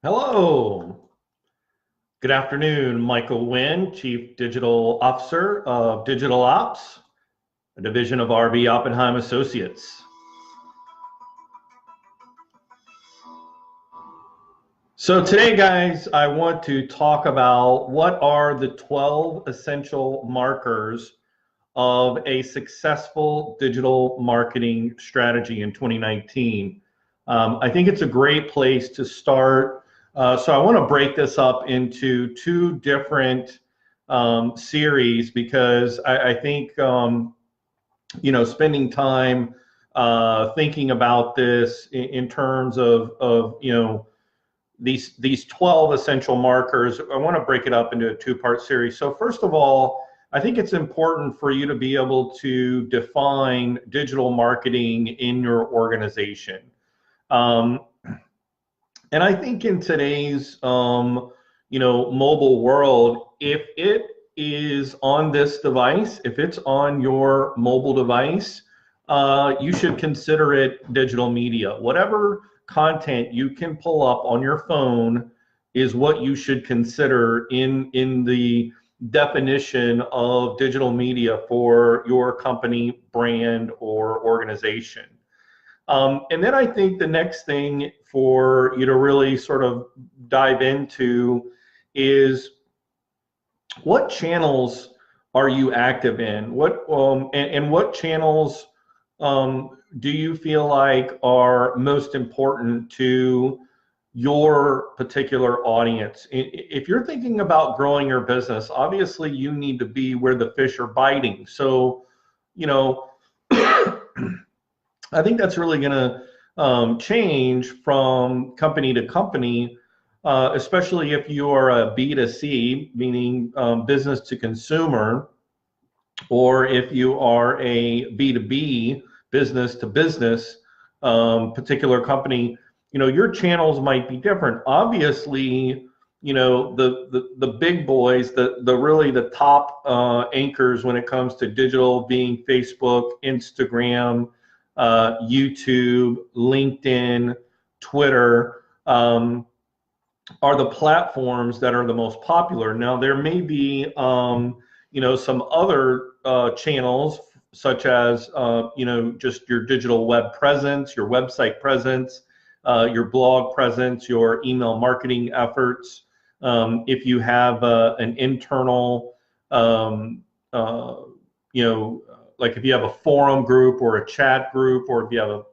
Hello. Good afternoon. Michael Wynn, Chief Digital Officer of Digital Ops, a division of RB Oppenheim Associates. So today, guys, I want to talk about what are the 12 essential markers of a successful digital marketing strategy in 2019. I think it's a great place to start. So I want to break this up into two different series because I think spending time thinking about this in terms of these 12 essential markers. I want to break it up into a two-part series. So first of all, I think it's important for you to be able to define digital marketing in your organization. Um, and I think in today's mobile world, if it is on this device, if it's on your mobile device, you should consider it digital media. Whatever content you can pull up on your phone is what you should consider in the definition of digital media for your company, brand, or organization. And then I think the next thing for you to really sort of dive into is what channels are you active in? And what channels do you feel like are most important to your particular audience? If you're thinking about growing your business, obviously you need to be where the fish are biting. So, you know, I think that's really going to change from company to company, especially if you are a B2C, meaning business to consumer, or if you are a B2B, business to business, particular company. Your channels might be different. Obviously, the big boys, the really the top anchors when it comes to digital being Facebook, Instagram, YouTube, LinkedIn, Twitter, are the platforms that are the most popular. Now, there may be, some other channels such as, just your digital web presence, your website presence, your blog presence, your email marketing efforts. If you have an internal, like if you have a forum group or a chat group, or if you have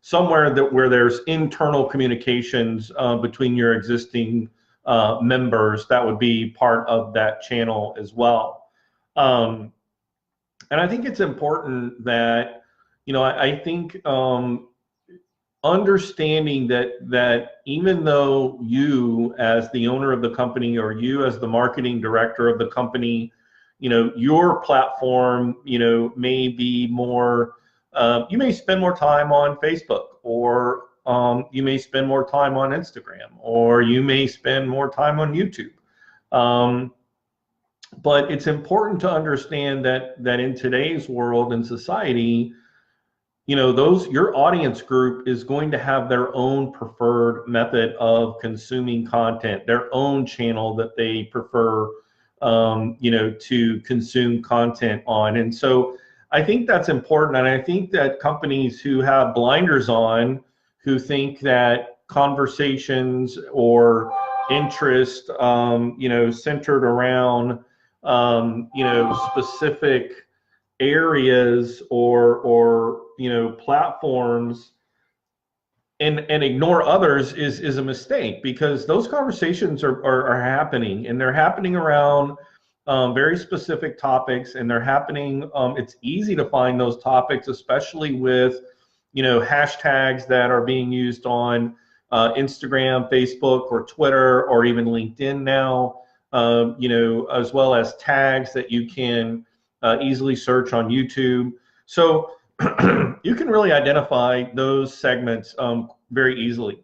somewhere where there's internal communications between your existing members, that would be part of that channel as well. And I think it's important that, I think understanding that even though you as the owner of the company, or you as the marketing director of the company, your platform, may be more, you may spend more time on Facebook, or you may spend more time on Instagram, or you may spend more time on YouTube. But it's important to understand that in today's world and society, your audience group is going to have their own preferred method of consuming content, their own channel that they prefer, to consume content on. And so I think that's important. And I think that companies who have blinders on, who think that conversations or interest, centered around, specific areas or platforms, and ignore others is a mistake, because those conversations are happening, and they're happening around very specific topics, and they're happening, it's easy to find those topics, especially with hashtags that are being used on Instagram, Facebook, or Twitter, or even LinkedIn now, as well as tags that you can easily search on YouTube. So you can really identify those segments very easily.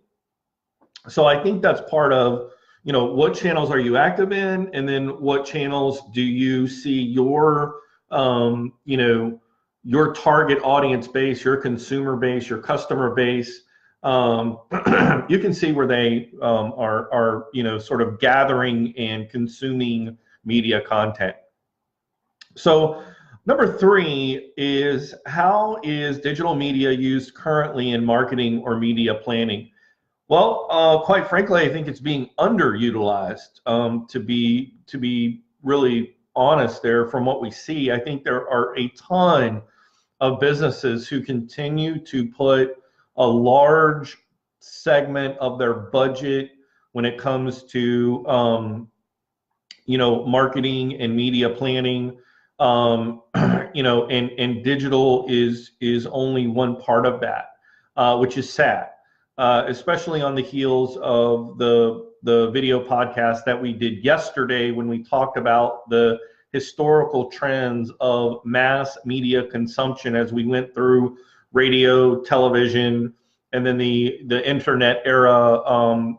So I think that's part of, what channels are you active in, and then what channels do you see your, your target audience base, your consumer base, your customer base you can see where they are, sort of gathering and consuming media content. So number 3 is, how is digital media used currently in marketing or media planning? Well, quite frankly, I think it's being underutilized. To be really honest, there, from what we see, I think there are a ton of businesses who continue to put a large segment of their budget when it comes to marketing and media planning, and digital is only one part of that, which is sad, especially on the heels of the video podcast that we did yesterday, when we talked about the historical trends of mass media consumption as we went through radio, television, and then the internet era,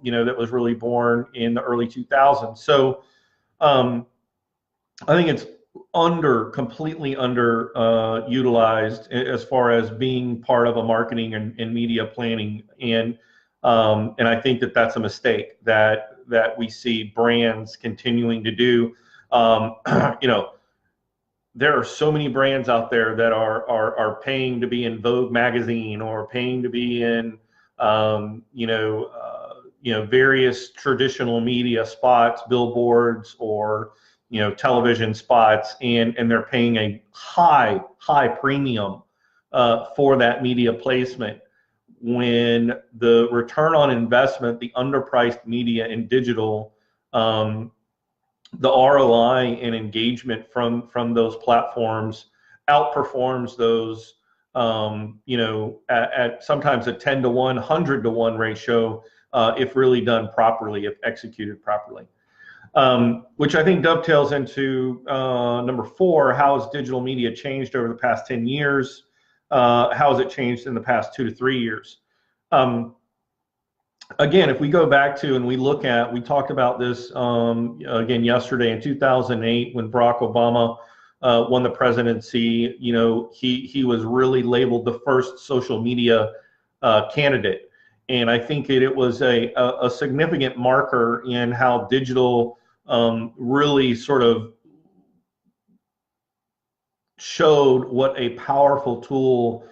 that was really born in the early 2000s. So I think it's completely under utilized as far as being part of a marketing and media planning, and I think that that's a mistake that we see brands continuing to do. There are so many brands out there that are paying to be in Vogue magazine, or paying to be in various traditional media spots, billboards, or television spots, and they're paying a high premium for that media placement, when the return on investment, the underpriced media in digital, the ROI and engagement from those platforms outperforms those, at sometimes a 10 to 1, 100 to 1 ratio, if really done properly, if executed properly. Which I think dovetails into number 4, how has digital media changed over the past 10 years? How has it changed in the past 2 to 3 years? Again, if we go back to, and we talked about this again yesterday, in 2008, when Barack Obama won the presidency, he was really labeled the first social media candidate. And I think it was a significant marker in how digital really sort of showed what a powerful tool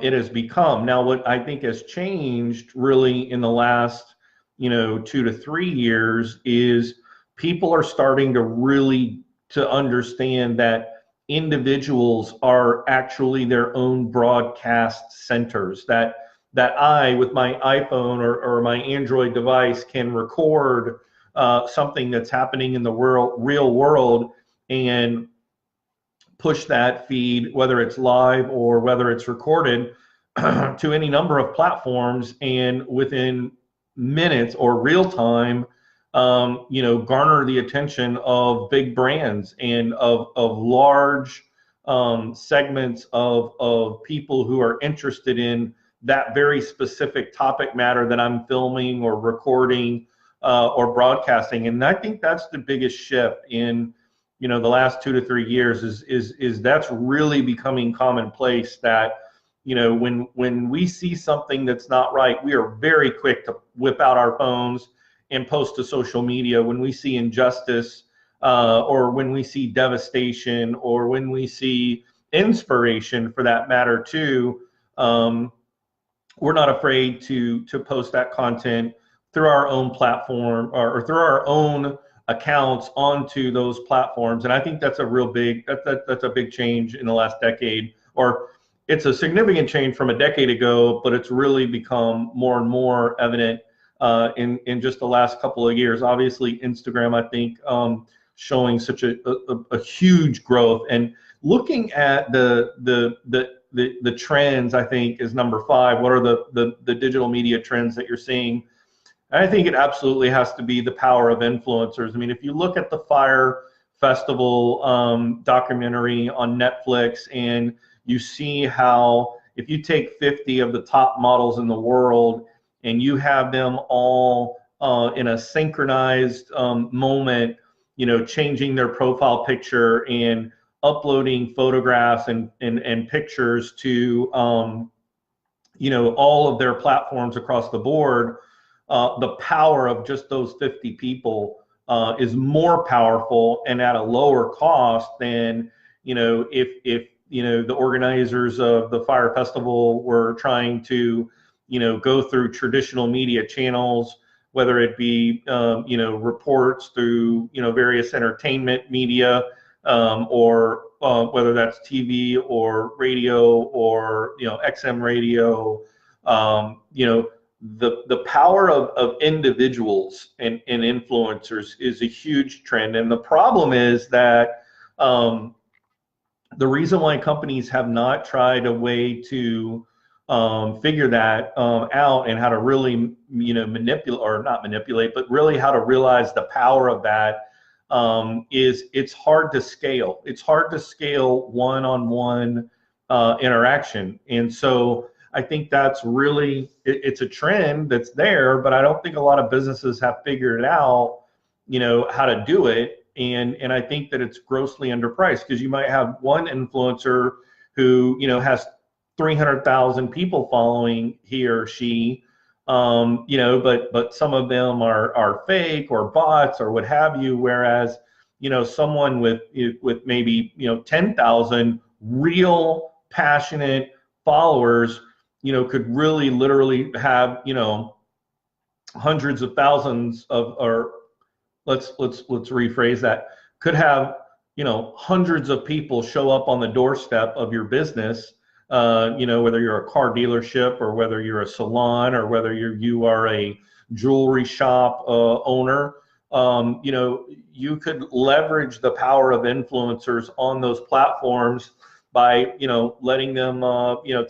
it has become. Now, what I think has changed really in the last 2 to 3 years is people are starting to really understand that individuals are actually their own broadcast centers, that I, with my iPhone or my Android device, can record something that's happening in the real world, and push that feed, whether it's live or whether it's recorded, to any number of platforms, and within minutes or real time, garner the attention of big brands and of large segments of people who are interested in that very specific topic matter that I'm filming or recording or broadcasting. And I think that's the biggest shift in the last 2 to 3 years, is that's really becoming commonplace, that when we see something that's not right, we are very quick to whip out our phones and post to social media. When we see injustice, or when we see devastation, or when we see inspiration, for that matter too, we're not afraid to post that content through our own platform, or through our own accounts onto those platforms. And I think that's a real big, that's a big change in the last decade, or it's a significant change from a decade ago, but it's really become more and more evident in just the last couple of years. Obviously, Instagram, I think, showing such a huge growth, and looking at the trends, I think, is number 5. What are the digital media trends that you're seeing? I think it absolutely has to be the power of influencers. I mean, if you look at the Fyre Festival documentary on Netflix, and you see how, if you take 50 of the top models in the world, and you have them all in a synchronized moment, changing their profile picture and uploading photographs and pictures to all of their platforms across the board, the power of just those 50 people is more powerful and at a lower cost than, if the organizers of the Fire Festival were trying to, go through traditional media channels, whether it be, reports through, various entertainment media, or whether that's TV or radio or, XM radio. The power of individuals and influencers is a huge trend. And the problem is that the reason why companies have not tried a way to figure that out and how to really, manipulate, or not manipulate, but really how to realize the power of that, is it's hard to scale. It's hard to scale one-on-one interaction. And so I think that's really, it's a trend that's there, but I don't think a lot of businesses have figured out, how to do it. And I think that it's grossly underpriced, because you might have one influencer who, has 300,000 people following he or she, but some of them are fake or bots or what have you. Whereas, someone with maybe, 10,000 real passionate followers, could really literally have, hundreds of thousands of, or let's rephrase that, could have, hundreds of people show up on the doorstep of your business, whether you're a car dealership or whether you're a salon or whether you are a jewelry shop owner. You could leverage the power of influencers on those platforms by, letting them,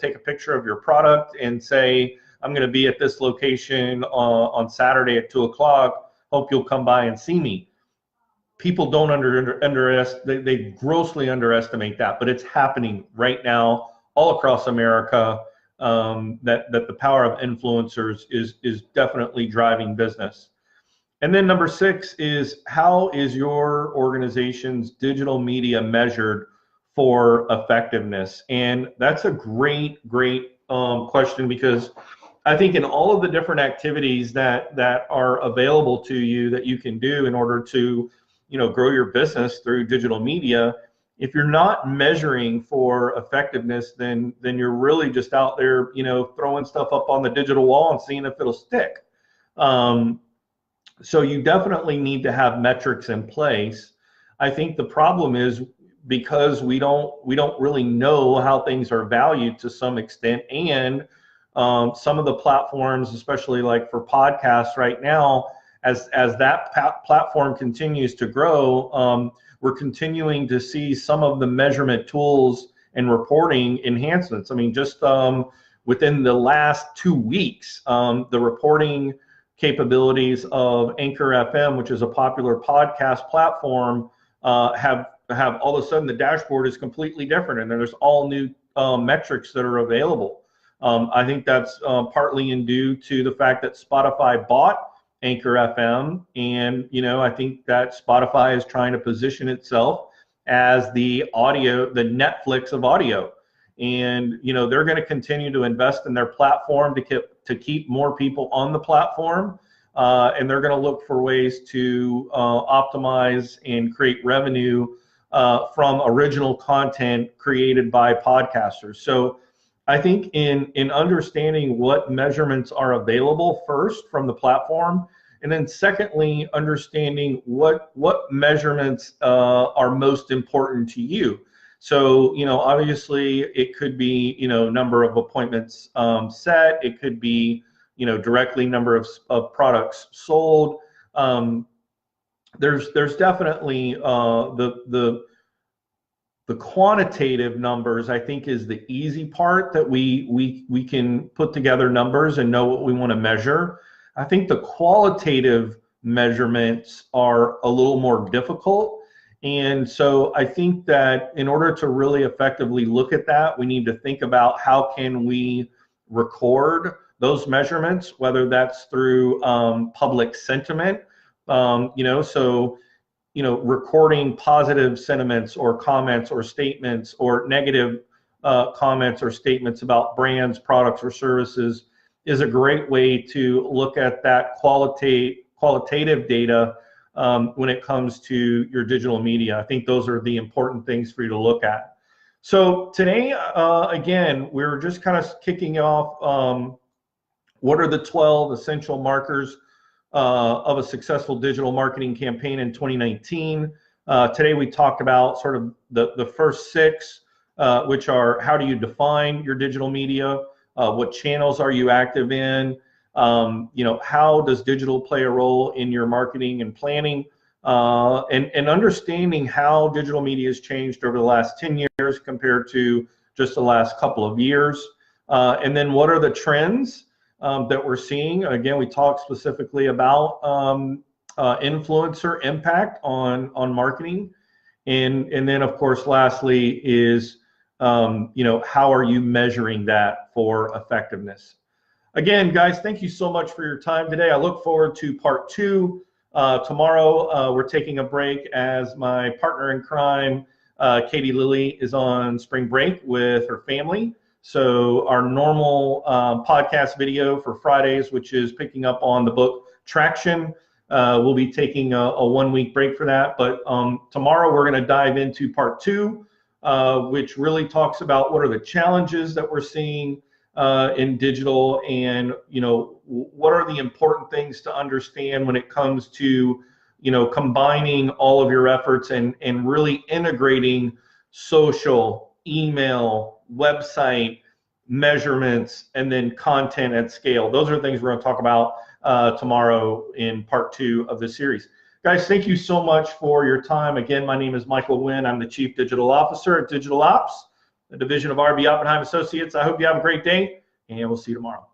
take a picture of your product and say, I'm going to be at this location on Saturday at 2:00. Hope you'll come by and see me. People don't they grossly underestimate that, but it's happening right now all across America. That the power of influencers is definitely driving business. And then number 6 is, how is your organization's digital media measured for effectiveness? And that's a great question, because I think in all of the different activities that are available to you that you can do in order to, grow your business through digital media, if you're not measuring for effectiveness, then you're really just out there, throwing stuff up on the digital wall and seeing if it'll stick. So you definitely need to have metrics in place. I think the problem is, because we don't really know how things are valued to some extent, and some of the platforms, especially like for podcasts right now, as that platform continues to grow, we're continuing to see some of the measurement tools and reporting enhancements. I mean, just within the last 2 weeks, the reporting capabilities of Anchor FM, which is a popular podcast platform, have all of a sudden the dashboard is completely different, and there's all new metrics that are available. I think that's partly due to the fact that Spotify bought Anchor FM, and I think that Spotify is trying to position itself as the Netflix of audio, and they're going to continue to invest in their platform to keep more people on the platform, and they're going to look for ways to optimize and create revenue from original content created by podcasters. So I think in understanding what measurements are available first from the platform, and then secondly, understanding what measurements are most important to you. So, obviously it could be, number of appointments set. It could be, directly number of products sold. There's definitely the quantitative numbers, I think, is the easy part, that we can put together numbers and know what we want to measure. I think the qualitative measurements are a little more difficult. And so I think that in order to really effectively look at that, we need to think about how can we record those measurements, whether that's through public sentiment, recording positive sentiments or comments or statements, or negative comments or statements about brands, products, or services is a great way to look at that qualitative data when it comes to your digital media. I think those are the important things for you to look at. So today, again, we're just kind of kicking off what are the 12 essential markers of a successful digital marketing campaign in 2019. Today we talked about sort of the first 6, which are how do you define your digital media, what channels are you active in, how does digital play a role in your marketing and planning, and understanding how digital media has changed over the last 10 years compared to just the last couple of years. And then what are the trends that we're seeing? Again, we talked specifically about influencer impact on marketing. And then, of course, lastly is, how are you measuring that for effectiveness? Again, guys, thank you so much for your time today. I look forward to part 2. Tomorrow, we're taking a break as my partner in crime, Katie Lilly, is on spring break with her family. So our normal podcast video for Fridays, which is picking up on the book Traction, we'll be taking a 1-week break for that. But tomorrow we're going to dive into part 2, which really talks about what are the challenges that we're seeing in digital, and what are the important things to understand when it comes to combining all of your efforts and really integrating social, email, website, measurements, and then content at scale. Those are things we're going to talk about tomorrow in part 2 of the series. Guys, thank you so much for your time. Again, my name is Michael Wynn. I'm the Chief Digital Officer at Digital Ops, a division of RB Oppenheim Associates. I hope you have a great day, and we'll see you tomorrow.